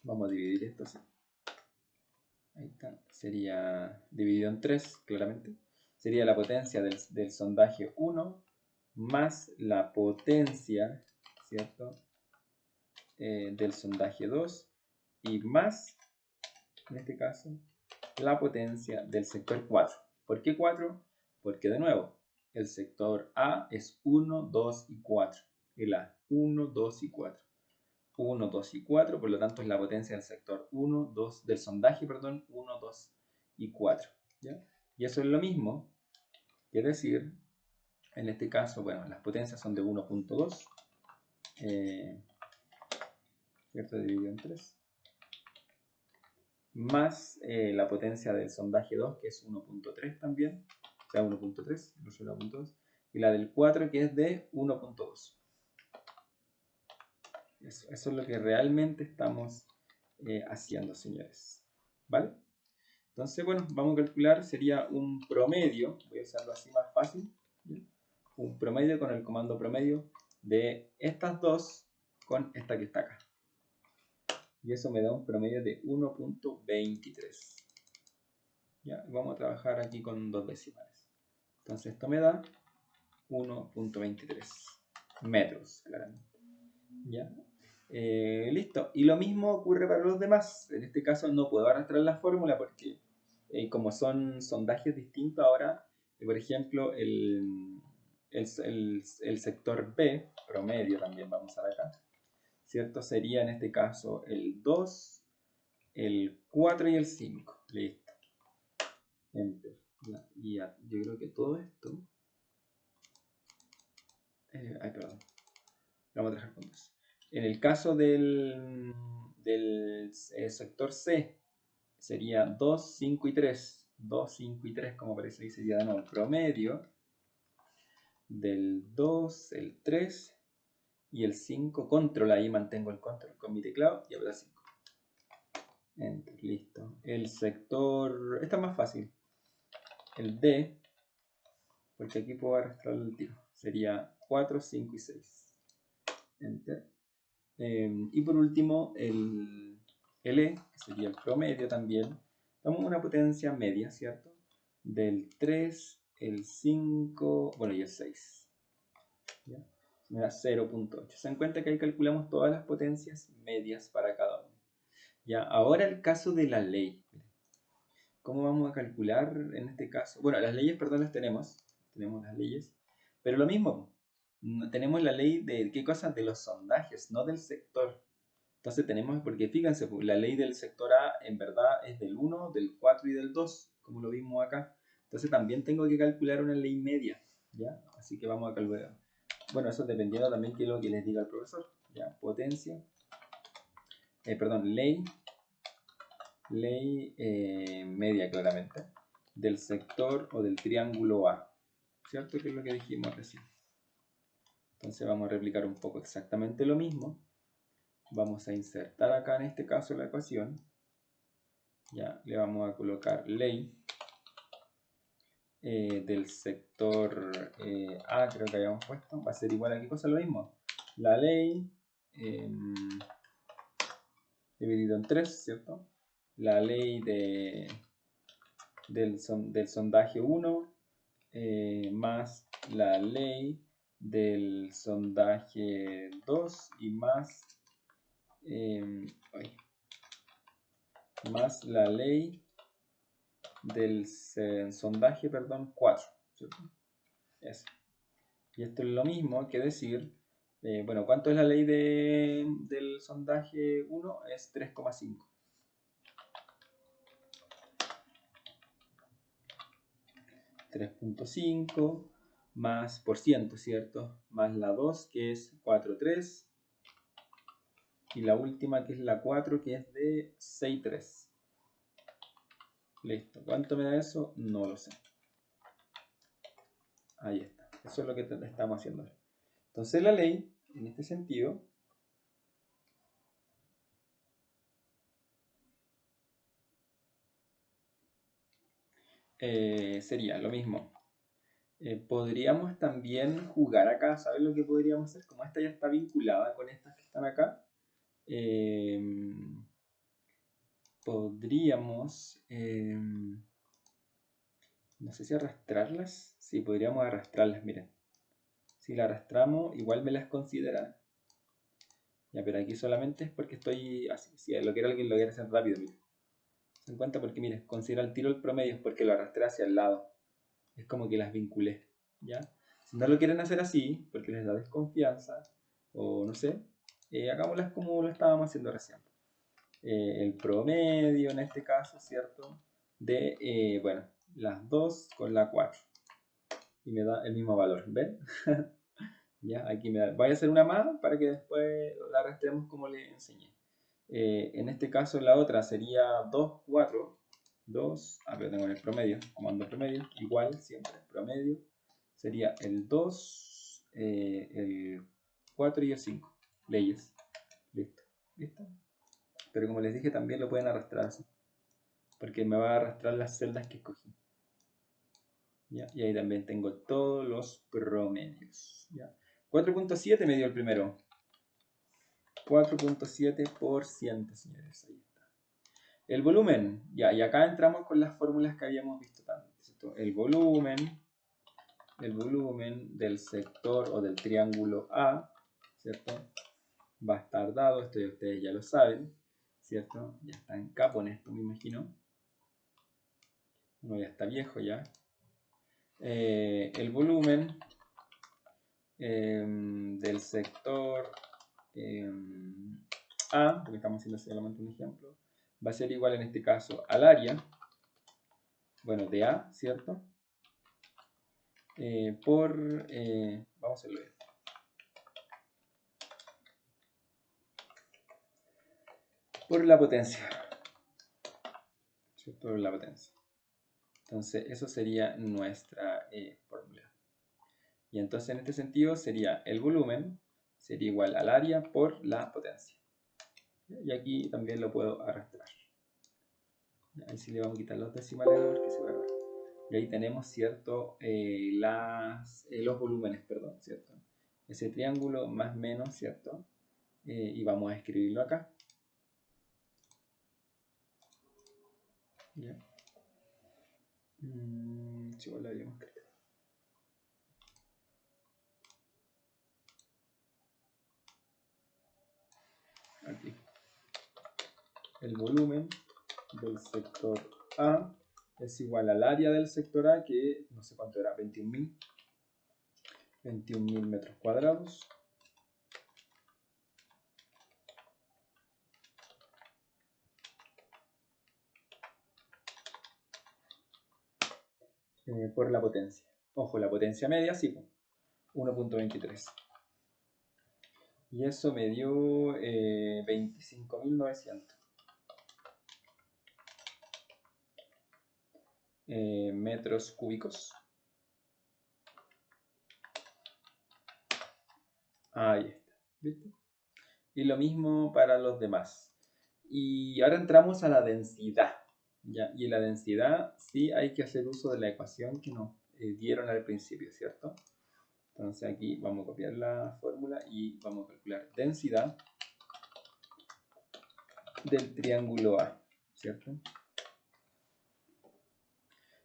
vamos a dividir esto así. Ahí está, sería dividido en 3, claramente. Sería la potencia del sondaje 1 más la potencia, ¿cierto? Del sondaje 2 y más, en este caso, la potencia del sector 4. ¿Por qué 4? Porque de nuevo, el sector A es 1, 2 y 4. El A, 1, 2 y 4. 1, 2 y 4, por lo tanto es la potencia del sector 1, 2, del sondaje, perdón, 1, 2 y 4. ¿Ya? Y eso es lo mismo, es decir, en este caso, bueno, las potencias son de 1.2, ¿cierto? Dividido en 3. Más la potencia del sondaje 2, que es 1.3 también, o sea, 1.3, no solo 1.2, y la del 4, que es de 1.2. Eso es lo que realmente estamos haciendo, señores. ¿Vale? Entonces, bueno, vamos a calcular, sería un promedio, voy a hacerlo así más fácil, ¿bien? Un promedio con el comando promedio de estas dos con esta que está acá. Y eso me da un promedio de 1.23. ¿Ya? Vamos a trabajar aquí con dos decimales. Entonces esto me da 1.23 metros, claramente. ¿Ya? Listo. Y lo mismo ocurre para los demás. En este caso no puedo arrastrar la fórmula porque como son sondajes distintos ahora, por ejemplo, el sector B, promedio también vamos a ver acá, ¿cierto? Sería en este caso el 2, el 4 y el 5. Listo. Enter. Y yo creo que todo esto... perdón. Vamos a trabajar juntos. En el caso del sector C, sería 2, 5 y 3. 2, 5 y 3, como aparece ahí, sería de nuevo el promedio del 2, el 3 y el 5. Control, ahí mantengo el control con mi teclado y ahora 5. Enter, listo. El sector, esta es más fácil. El D, porque aquí puedo arrastrar el tiro. Sería 4, 5 y 6. Enter. Y por último, el E, que sería el promedio también. Damos una potencia media, ¿cierto? Del 3, el 5, bueno, y el 6. ¿Ya? Me da 0.8. Se dan cuenta que ahí calculamos todas las potencias medias para cada uno. ¿Ya? Ahora el caso de la ley. ¿Cómo vamos a calcular en este caso? Bueno, las leyes, perdón, las tenemos. Tenemos las leyes. Pero lo mismo, tenemos la ley de qué cosas, de los sondajes, no del sector. Entonces tenemos, porque fíjense, la ley del sector A en verdad es del 1, del 4 y del 2, como lo vimos acá. Entonces también tengo que calcular una ley media, ¿ya? Así que vamos a calcular. Bueno, eso dependiendo también de lo que les diga el profesor, ¿ya? Potencia, ley ley media claramente del sector o del triángulo A, ¿cierto? Que es lo que dijimos recién. Entonces vamos a replicar un poco exactamente lo mismo. Vamos a insertar acá en este caso la ecuación. Ya le vamos a colocar ley del sector A, creo que habíamos puesto. Va a ser igual a qué cosa, lo mismo. La ley dividido en 3, ¿cierto? La ley del sondaje 1 más la ley del sondaje 2 y más la ley del sondaje, perdón, 4, ¿cierto? Eso. Y esto es lo mismo que decir, bueno, ¿cuánto es la ley del sondaje 1? Es 3,5. 3.5 más por ciento, ¿cierto? Más la 2, que es 4,3. Y la última, que es la 4, que es de 6,3. Listo. ¿Cuánto me da eso? No lo sé. Ahí está. Eso es lo que estamos haciendo. Entonces la ley, en este sentido, sería lo mismo. Podríamos también jugar acá. ¿Sabes lo que podríamos hacer? Como esta ya está vinculada con estas que están acá, podríamos, no sé si arrastrarlas. Sí, podríamos arrastrarlas, miren. Si la arrastramos, igual me las considera. Ya, pero aquí solamente es porque estoy así. Si lo quiere alguien lo quiere hacer rápido, miren. Se dan cuenta porque, miren, considera el tiro el promedio, es porque lo arrastré hacia el lado. Es como que las vinculé, ¿ya? Si no lo quieren hacer así, porque les da desconfianza, o no sé, hagámoslas como lo estábamos haciendo recién. El promedio en este caso, ¿cierto? De, bueno, las 2 con la 4. Y me da el mismo valor, ¿ven? Ya, aquí me da. Voy a hacer una más para que después la arrastremos como le enseñé. En este caso la otra sería 2, 4. 2, pero tengo el promedio, comando promedio, igual siempre, promedio. Sería el 2, el 4 y el 5. Leyes. Listo. ¿Listo? Pero como les dije, también lo pueden arrastrar así. Porque me va a arrastrar las celdas que escogí. ¿Ya? Y ahí también tengo todos los promedios. 4.7 me dio el primero. 4.7%, señores. Ahí está. El volumen. Ya, y acá entramos con las fórmulas que habíamos visto antes. El volumen del sector o del triángulo A, ¿cierto? Va a estar dado, esto ya ustedes ya lo saben, ¿cierto? Ya está en capo en esto, me imagino. Uno ya está viejo ya. El volumen del sector A, porque estamos haciendo solamente un ejemplo, va a ser igual en este caso al área, bueno, de A, ¿cierto? Vamos a hacerlo bien. Por la potencia. ¿Cierto? Por la potencia. Entonces, eso sería nuestra fórmula. Y entonces, en este sentido, sería el volumen, sería igual al área por la potencia. Y aquí también lo puedo arrastrar. Ahí sí le vamos a quitar los decimales porque se va a ver. Y ahí tenemos, ¿cierto? Los volúmenes, perdón, ¿cierto? Ese triángulo más menos, ¿cierto? Y vamos a escribirlo acá. ¿Ya? Sí, igual lo habíamos escrito. Aquí. El volumen del sector A es igual al área del sector A, que no sé cuánto era, 21.000 metros cuadrados. Por la potencia. Ojo, la potencia media, sí, 1.23. Y eso me dio 25.900. metros cúbicos. Ahí está, ¿viste? Y lo mismo para los demás. Y ahora entramos a la densidad. ¿Ya? Y en la densidad sí hay que hacer uso de la ecuación que nos dieron al principio, ¿cierto? Entonces aquí vamos a copiar la fórmula y vamos a calcular densidad del triángulo A, ¿cierto?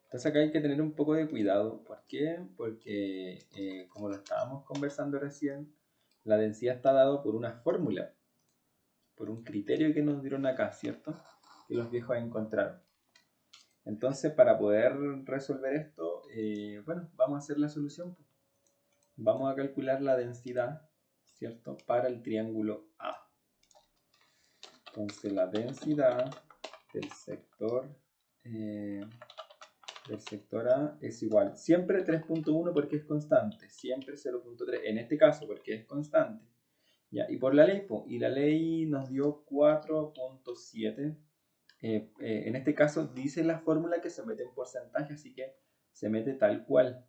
Entonces acá hay que tener un poco de cuidado. ¿Por qué? Porque como lo estábamos conversando recién, la densidad está dada por una fórmula, por un criterio que nos dieron acá, ¿cierto? Que los viejos encontraron. Entonces para poder resolver esto, bueno, vamos a hacer la solución. Vamos a calcular la densidad, ¿cierto? Para el triángulo A. Entonces la densidad del sector A es igual, siempre 3.1 porque es constante, siempre 0.3, en este caso porque es constante. ¿Ya? Y por la ley, y la ley nos dio 4.7. En este caso dice la fórmula que se mete en porcentaje, así que se mete tal cual.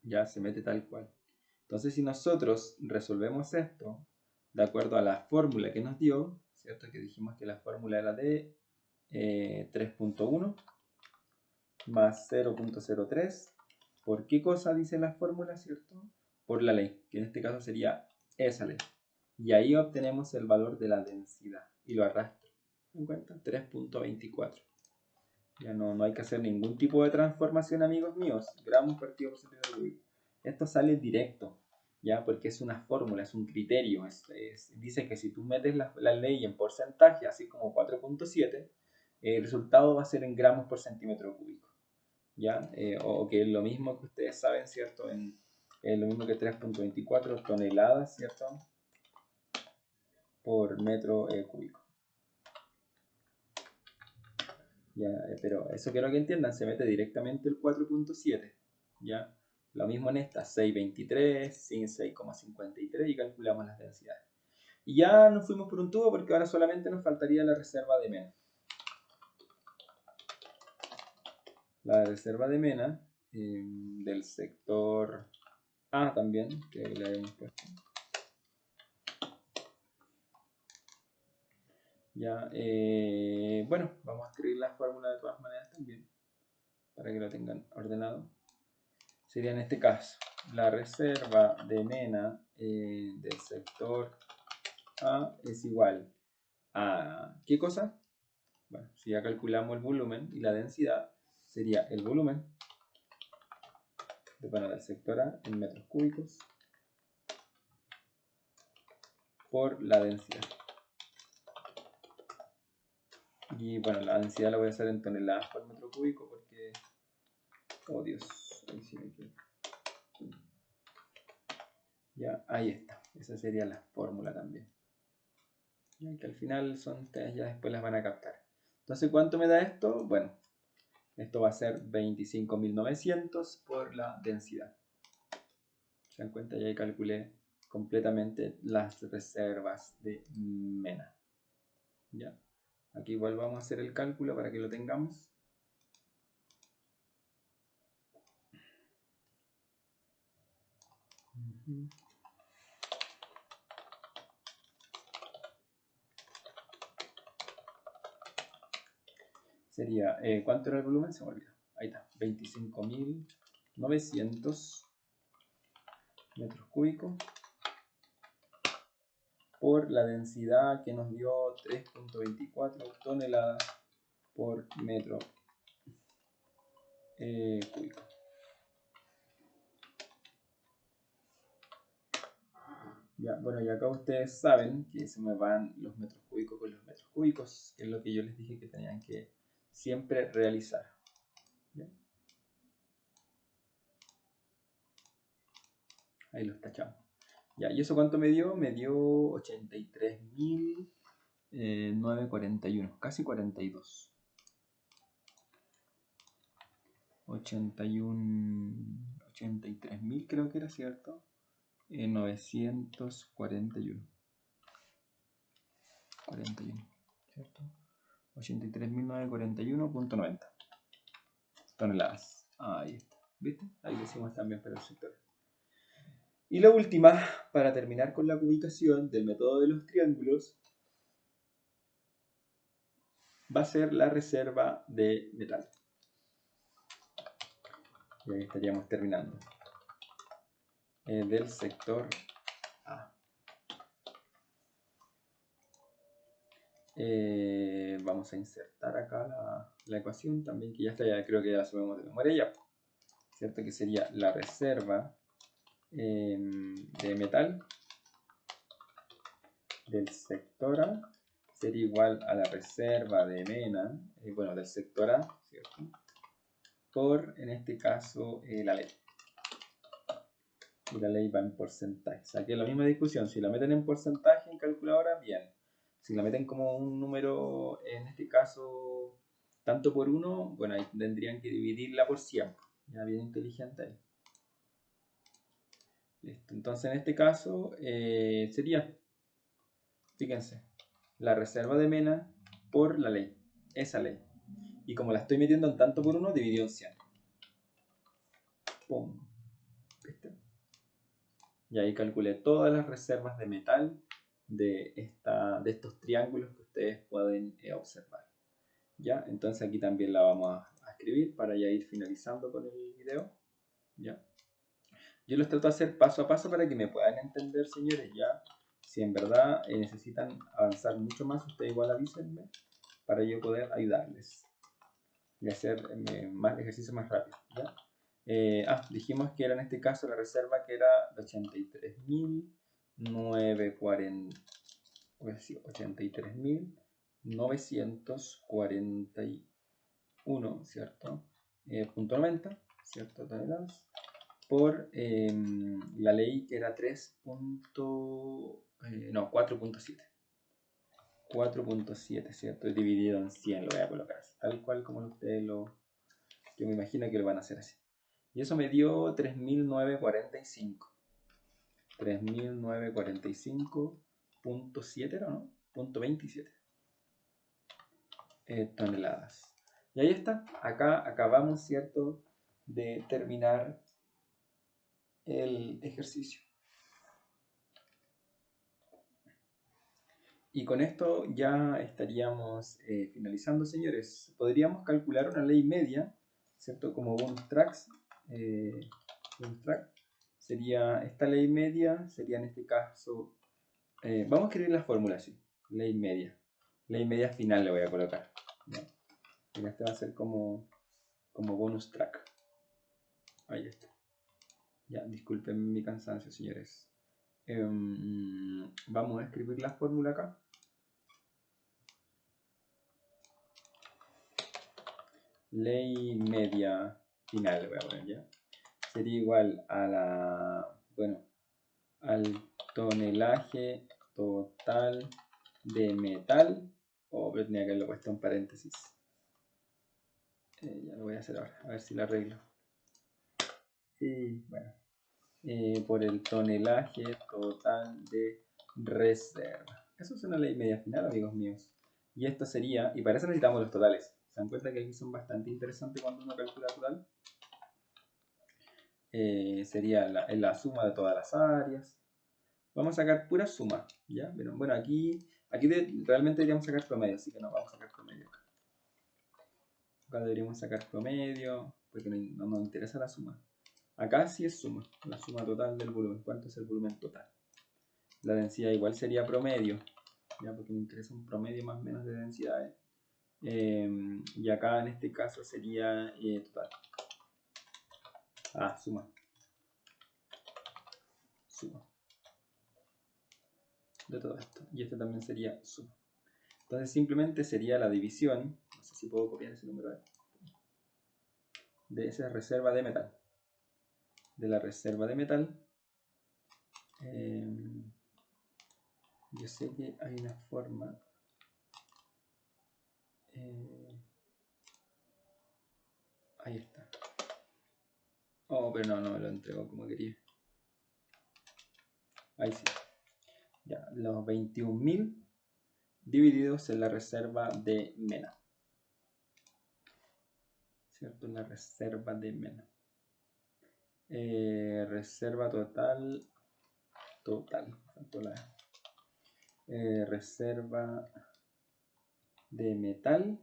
Ya se mete tal cual. Entonces si nosotros resolvemos esto de acuerdo a la fórmula que nos dio, ¿cierto? Que dijimos que la fórmula era de 3.1 más 0.03. ¿Por qué cosa dice la fórmula, cierto? Por la ley, que en este caso sería esa ley. Y ahí obtenemos el valor de la densidad y lo arrastro. ¿Se dan cuenta? 3.24. Ya no hay que hacer ningún tipo de transformación, amigos míos. Gramos partido por centímetro cúbico. Esto sale directo, ¿ya? Porque es una fórmula, es un criterio. Dice que si tú metes la ley en porcentaje, así como 4.7, el resultado va a ser en gramos por centímetro cúbico, ¿ya? O que es lo mismo que ustedes saben, ¿cierto? Lo mismo que 3.24 toneladas, ¿cierto? Por metro cúbico. Ya, pero eso quiero que entiendan, se mete directamente el 4.7, ¿ya? Lo mismo en esta, 6.23, 6.53 y calculamos las densidades. Y ya nos fuimos por un tubo porque ahora solamente nos faltaría la reserva de Mena. La reserva de Mena del sector A también, que le habíamos puesto. Ya, bueno, vamos a escribir la fórmula de todas maneras también, para que lo tengan ordenado. Sería en este caso, la reserva de Mena del sector A es igual a, ¿qué cosa? Bueno, si ya calculamos el volumen y la densidad, sería el volumen del sector A en metros cúbicos por la densidad. Y bueno, la densidad la voy a hacer en toneladas por metro cúbico porque, oh Dios, ahí sí me equivoco. Ya, ahí está. Esa sería la fórmula también. Ya, que al final son ustedes ya después las van a captar. Entonces, ¿cuánto me da esto? Bueno, esto va a ser 25.900 por la densidad. Se dan cuenta, ya calculé completamente las reservas de Mena. ¿Ya? Aquí igual vamos a hacer el cálculo para que lo tengamos. Sería, ¿cuánto era el volumen? Se me olvidó. Ahí está, 25.900 metros cúbicos por la densidad que nos dio 3.24 toneladas por metro cúbico. Ya, bueno, y acá ustedes saben que se me van los metros cúbicos con los metros cúbicos, que es lo que yo les dije que tenían que siempre realizar. ¿Ya? Ahí los tachamos. Ya, ¿y eso cuánto me dio? Me dio 83.941, casi 42. 83.000 creo que era, ¿cierto? 941. 41, ¿cierto? 83.941.90. toneladas. Ahí está. ¿Viste? Ahí lo hicimos también para el sector. Y la última, para terminar con la ubicación del método de los triángulos, va a ser la reserva de metal. Y ahí estaríamos terminando. Del sector A. Vamos a insertar acá la ecuación también, que ya está, ya creo que ya la sabemos de memoria ya. ¿Cierto? Que sería la reserva de metal del sector A sería igual a la reserva de mena, bueno, del sector A, ¿cierto? Por, en este caso, la ley. Y la ley va en porcentaje. O sea, que es la misma discusión. Si la meten en porcentaje en calculadora, bien. Si la meten como un número, en este caso, tanto por uno, bueno, ahí tendrían que dividirla por 100. Ya bien inteligente ahí. Listo. Entonces, en este caso, sería, fíjense, la reserva de mena por la ley. Esa ley. Y como la estoy metiendo en tanto por uno, dividido en 100. Pum. ¿Viste? Y ahí calculé todas las reservas de metal de estos triángulos que ustedes pueden observar. ¿Ya? Entonces aquí también la vamos a escribir para ya ir finalizando con el video. ¿Ya? Yo los trato de hacer paso a paso para que me puedan entender, señores. Ya, si en verdad necesitan avanzar mucho más, ustedes igual avísenme para yo poder ayudarles y hacer más ejercicios más rápido. ¿Ya? Dijimos que era en este caso la reserva que era de 83.941, ¿cierto? Punto 90, ¿cierto? Toneladas. Por la ley que era 4.7. 4.7, ¿cierto? Dividido en 100 lo voy a colocar así, tal cual como ustedes yo me imagino que lo van a hacer así. Y eso me dio 3.945. 3.945.7, ¿no? Punto 27 toneladas. Y ahí está. Acá acabamos, ¿cierto?, de terminar el ejercicio. Y con esto ya estaríamos finalizando, señores. Podríamos calcular una ley media, ¿cierto? Como bonus tracks. Bonus track. Sería esta ley media, sería en este caso... vamos a escribir la fórmula así. Ley media. Ley media final le voy a colocar. ¿Ya? Y este va a ser como bonus track. Ahí está. Ya, disculpen mi cansancio, señores. Vamos a escribir la fórmula acá. Ley media final, voy a poner ya. Sería igual a al tonelaje total de metal. Pero tenía que haberlo puesto en paréntesis. Ya lo voy a hacer ahora, a ver si lo arreglo. Sí, bueno. Por el tonelaje total de reserva. Eso es una ley media final, amigos míos. Y esto sería, y para eso necesitamos los totales. ¿Se dan cuenta que aquí son bastante interesantes cuando uno calcula total? Sería la suma de todas las áreas. Vamos a sacar pura suma, ¿ya? Pero, bueno, aquí realmente deberíamos sacar promedio, así que no vamos a sacar promedio acá. Acá deberíamos sacar promedio, porque no nos interesa la suma. Acá sí es suma, la suma total del volumen. ¿Cuánto es el volumen total? La densidad igual sería promedio, ¿ya? Porque me interesa un promedio más o menos de densidades. Y acá en este caso sería total. Suma. Suma. De todo esto. Y este también sería suma. Entonces simplemente sería la división, no sé si puedo copiar ese número ahí, de esa reserva de metal. De la reserva de metal. Yo sé que hay una forma. Ahí está. Oh, pero no me lo entregó como quería. Ahí sí. Ya, los 21.000 divididos en la reserva de mena. ¿cierto? La reserva de menos. Reserva total, faltó la reserva de metal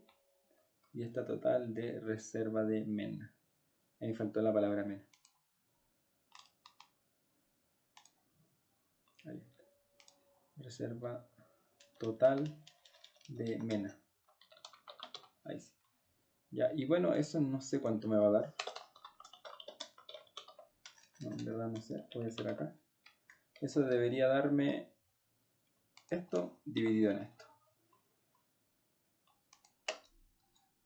y esta total de reserva de mena. Ahí faltó la palabra mena. Ahí está. Reserva total de mena. Ahí sí. Ya, y bueno, eso no sé cuánto me va a dar. No, en verdad no sé, puede ser acá. Eso debería darme esto dividido en esto.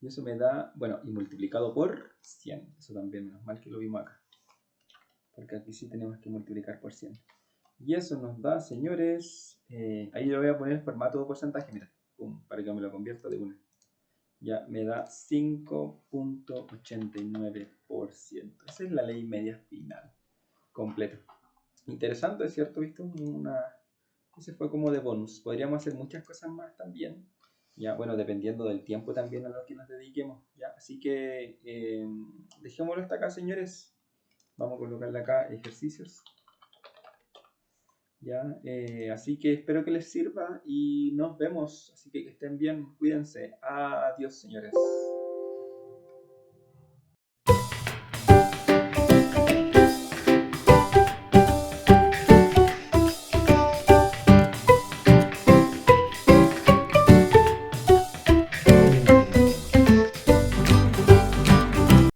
Y eso me da, bueno, y multiplicado por 100. Eso también, menos mal que lo vimos acá. Porque aquí sí tenemos que multiplicar por 100. Y eso nos da, señores, ahí le voy a poner el formato de porcentaje, mira, pum, para que me lo convierta de una. Ya me da 5.89%. Esa es la ley media final, completa. Interesante, ¿cierto? ¿Viste? Ese fue como de bonus. Podríamos hacer muchas cosas más también. Ya, bueno, dependiendo del tiempo también a lo que nos dediquemos. Ya, así que dejémoslo hasta acá, señores. Vamos a colocarle acá ejercicios. Ya, así que espero que les sirva y nos vemos. Así que estén bien, cuídense. Adiós, señores.